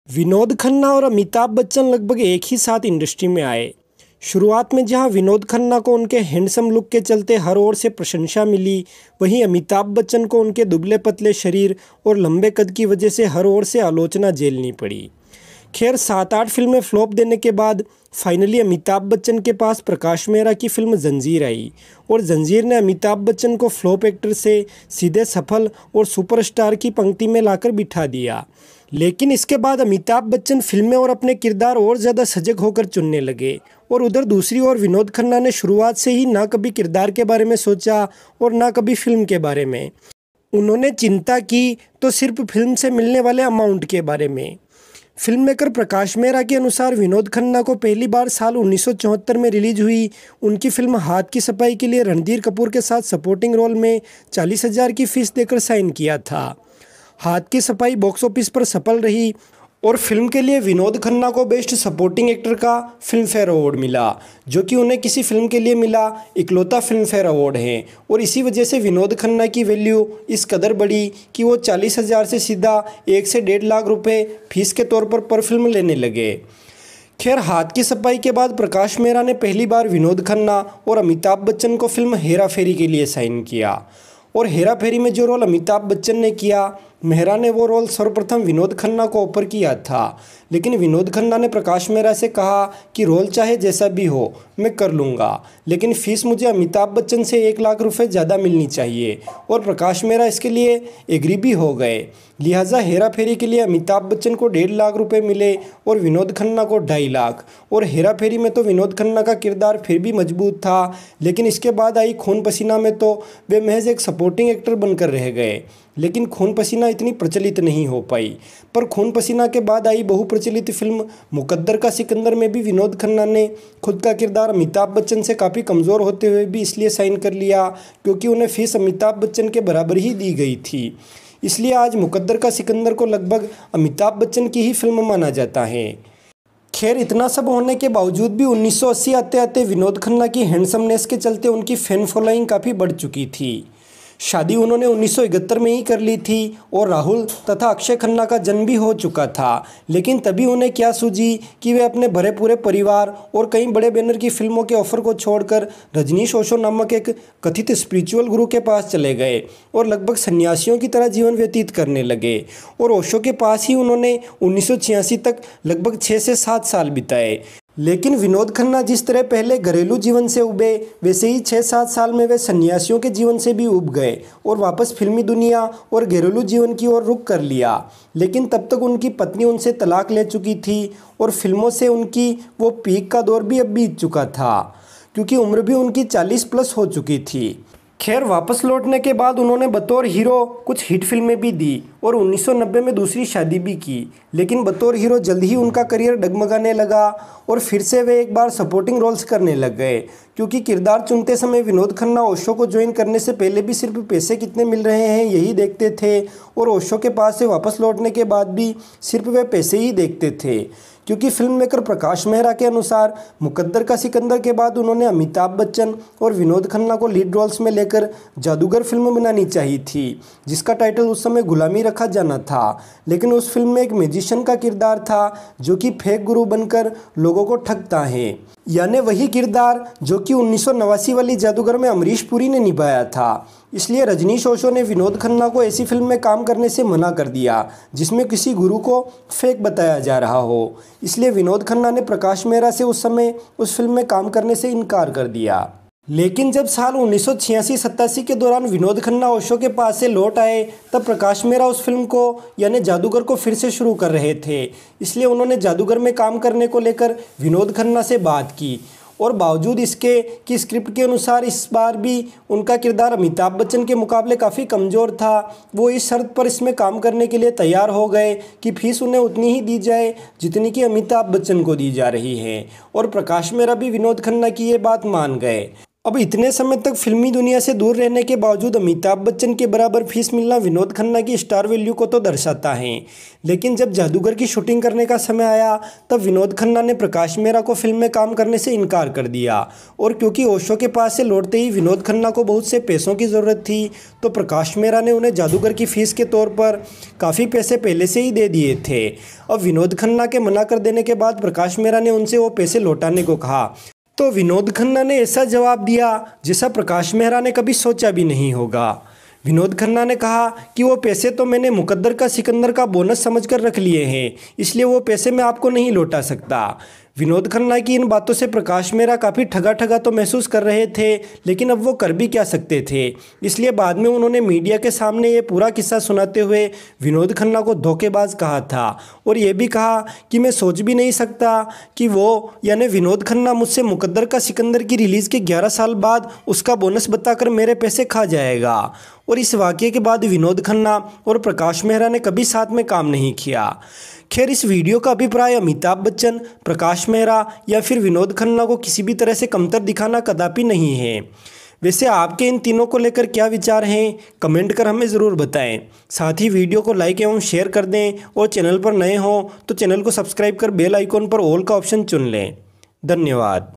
विनोद खन्ना और अमिताभ बच्चन लगभग एक ही साथ इंडस्ट्री में आए। शुरुआत में जहां विनोद खन्ना को उनके हैंडसम लुक के चलते हर ओर से प्रशंसा मिली, वहीं अमिताभ बच्चन को उनके दुबले पतले शरीर और लंबे कद की वजह से हर ओर से आलोचना झेलनी पड़ी। खैर 7-8 फिल्में फ्लॉप देने के बाद फाइनली अमिताभ बच्चन के पास प्रकाश मेहरा की फिल्म जंजीर आई और जंजीर ने अमिताभ बच्चन को फ्लॉप एक्टर से सीधे सफल और सुपरस्टार की पंक्ति में लाकर बिठा दिया। लेकिन इसके बाद अमिताभ बच्चन फिल्में और अपने किरदार और ज़्यादा सजग होकर चुनने लगे और उधर दूसरी ओर विनोद खन्ना ने शुरुआत से ही ना कभी किरदार के बारे में सोचा और ना कभी फिल्म के बारे में। उन्होंने चिंता की तो सिर्फ फिल्म से मिलने वाले अमाउंट के बारे में। फिल्म मेकर प्रकाश मेहरा के अनुसार विनोद खन्ना को पहली बार साल 1974 में रिलीज हुई उनकी फिल्म हाथ की सफाई के लिए रणधीर कपूर के साथ सपोर्टिंग रोल में 40,000 की फीस देकर साइन किया था। हाथ की सफाई बॉक्स ऑफिस पर सफल रही और फिल्म के लिए विनोद खन्ना को बेस्ट सपोर्टिंग एक्टर का फिल्म फेयर अवार्ड मिला, जो कि उन्हें किसी फिल्म के लिए मिला इकलौता फिल्म फेयर अवार्ड है। और इसी वजह से विनोद खन्ना की वैल्यू इस कदर बढ़ी कि वो 40,000 से सीधा 1 से 1.5 लाख रुपए फीस के तौर पर फिल्म लेने लगे। खैर हाथ की सफाई के बाद प्रकाश मेहरा ने पहली बार विनोद खन्ना और अमिताभ बच्चन को फिल्म हेरा फेरी के लिए साइन किया और हेरा फेरी में जो रोल अमिताभ बच्चन ने किया, मेहरा ने वो रोल सर्वप्रथम विनोद खन्ना को ऑफर किया था। लेकिन विनोद खन्ना ने प्रकाश मेहरा से कहा कि रोल चाहे जैसा भी हो मैं कर लूँगा, लेकिन फ़ीस मुझे अमिताभ बच्चन से 1 लाख रुपए ज़्यादा मिलनी चाहिए। और प्रकाश मेहरा इसके लिए एग्री भी हो गए। लिहाजा हेरा फेरी के लिए अमिताभ बच्चन को 1.5 लाख रुपए मिले और विनोद खन्ना को 2.5 लाख। और हेरा फेरी में तो विनोद खन्ना का किरदार फिर भी मजबूत था, लेकिन इसके बाद आई खून पसीना में तो वे महज एक सपोर्टिंग एक्टर बनकर रह गए। लेकिन खून पसीना इतनी प्रचलित नहीं हो पाई। पर खून पसीना के बाद आई बहुप्रचलित फिल्म मुकद्दर का सिकंदर में भी विनोद खन्ना ने खुद का किरदार अमिताभ बच्चन से काफ़ी कमज़ोर होते हुए भी इसलिए साइन कर लिया क्योंकि उन्हें फीस अमिताभ बच्चन के बराबर ही दी गई थी। इसलिए आज मुकद्दर का सिकंदर को लगभग अमिताभ बच्चन की ही फिल्म माना जाता है। खैर इतना सब होने के बावजूद भी 1980 आते आते विनोद खन्ना की हैंडसमनेस के चलते उनकी फैन फॉलोइंग काफ़ी बढ़ चुकी थी। शादी उन्होंने 1971 में ही कर ली थी और राहुल तथा अक्षय खन्ना का जन्म भी हो चुका था। लेकिन तभी उन्हें क्या सूझी कि वे अपने भरे पूरे परिवार और कई बड़े बैनर की फिल्मों के ऑफर को छोड़कर रजनीश ओशो नामक एक कथित स्पिरिचुअल गुरु के पास चले गए और लगभग सन्यासियों की तरह जीवन व्यतीत करने लगे। और ओशो के पास ही उन्होंने 1986 तक लगभग 6 से 7 साल बिताए। लेकिन विनोद खन्ना जिस तरह पहले घरेलू जीवन से उबे, वैसे ही 6-7 साल में वे सन्यासियों के जीवन से भी उब गए और वापस फिल्मी दुनिया और घरेलू जीवन की ओर रुख कर लिया। लेकिन तब तक उनकी पत्नी उनसे तलाक ले चुकी थी और फिल्मों से उनकी वो पीक का दौर भी अब बीत चुका था, क्योंकि उम्र भी उनकी 40+ हो चुकी थी। खैर वापस लौटने के बाद उन्होंने बतौर हीरो कुछ हिट फिल्में भी दी और 1990 में दूसरी शादी भी की। लेकिन बतौर हीरो जल्द ही उनका करियर डगमगाने लगा और फिर से वे एक बार सपोर्टिंग रोल्स करने लग गए, क्योंकि किरदार चुनते समय विनोद खन्ना ओशो को ज्वाइन करने से पहले भी सिर्फ पैसे कितने मिल रहे हैं यही देखते थे और ओशो के पास से वापस लौटने के बाद भी सिर्फ वे पैसे ही देखते थे। क्योंकि फिल्म मेकर प्रकाश मेहरा के अनुसार मुकद्दर का सिकंदर के बाद उन्होंने अमिताभ बच्चन और विनोद खन्ना को लीड रोल्स में लेकर जादूगर फिल्म बनानी चाहिए थी, जिसका टाइटल उस समय गुलामी रखा जाना था। लेकिन उस फिल्म में एक मैजिशियन का किरदार था जो कि फेक गुरु बनकर लोगों को ठगता है, यानी वही किरदार जो कि 1989 वाली जादूगर में अमरीश पुरी ने निभाया था। इसलिए रजनीश ओशो ने विनोद खन्ना को ऐसी फिल्म में काम करने से मना कर दिया जिसमें किसी गुरु को फेक बताया जा रहा हो। इसलिए विनोद खन्ना ने प्रकाश मेहरा से उस समय उस फिल्म में काम करने से इनकार कर दिया। लेकिन जब साल 1986-87 के दौरान विनोद खन्ना ओशो के पास से लौट आए, तब प्रकाश मेहरा उस फिल्म को यानी जादूगर को फिर से शुरू कर रहे थे। इसलिए उन्होंने जादूगर में काम करने को लेकर विनोद खन्ना से बात की और बावजूद इसके कि स्क्रिप्ट के अनुसार इस बार भी उनका किरदार अमिताभ बच्चन के मुकाबले काफ़ी कमज़ोर था, वो इस शर्त पर इसमें काम करने के लिए तैयार हो गए कि फीस उन्हें उतनी ही दी जाए जितनी कि अमिताभ बच्चन को दी जा रही है। और प्रकाश मेहरा भी विनोद खन्ना की ये बात मान गए। अब इतने समय तक फिल्मी दुनिया से दूर रहने के बावजूद अमिताभ बच्चन के बराबर फीस मिलना विनोद खन्ना की स्टार वैल्यू को तो दर्शाता है। लेकिन जब जादूगर की शूटिंग करने का समय आया तब विनोद खन्ना ने प्रकाश मेहरा को फिल्म में काम करने से इनकार कर दिया। और क्योंकि ओशो के पास से लौटते ही विनोद खन्ना को बहुत से पैसों की ज़रूरत थी, तो प्रकाश मेहरा ने उन्हें जादूगर की फ़ीस के तौर पर काफ़ी पैसे पहले से ही दे दिए थे। अब विनोद खन्ना के मना कर देने के बाद प्रकाश मेहरा ने उनसे वो पैसे लौटाने को कहा, तो विनोद खन्ना ने ऐसा जवाब दिया जिसा प्रकाश मेहरा ने कभी सोचा भी नहीं होगा। विनोद खन्ना ने कहा कि वो पैसे तो मैंने मुकद्दर का सिकंदर का बोनस समझकर रख लिए हैं, इसलिए वो पैसे मैं आपको नहीं लौटा सकता। विनोद खन्ना की इन बातों से प्रकाश मेहरा काफ़ी ठगा ठगा तो महसूस कर रहे थे, लेकिन अब वो कर भी क्या सकते थे। इसलिए बाद में उन्होंने मीडिया के सामने ये पूरा किस्सा सुनाते हुए विनोद खन्ना को धोखेबाज कहा था और ये भी कहा कि मैं सोच भी नहीं सकता कि वो यानी विनोद खन्ना मुझसे मुकद्दर का सिकंदर की रिलीज़ के 11 साल बाद उसका बोनस बताकर मेरे पैसे खा जाएगा। और इस वाक़ये के बाद विनोद खन्ना और प्रकाश मेहरा ने कभी साथ में काम नहीं किया। खैर, इस वीडियो का अभिप्राय अमिताभ बच्चन, प्रकाश मेहरा या फिर विनोद खन्ना को किसी भी तरह से कमतर दिखाना कदापि नहीं है। वैसे आपके इन तीनों को लेकर क्या विचार हैं, कमेंट कर हमें ज़रूर बताएं। साथ ही वीडियो को लाइक एवं शेयर कर दें और चैनल पर नए हों तो चैनल को सब्सक्राइब कर बेल आइकॉन पर ऑल का ऑप्शन चुन लें। धन्यवाद।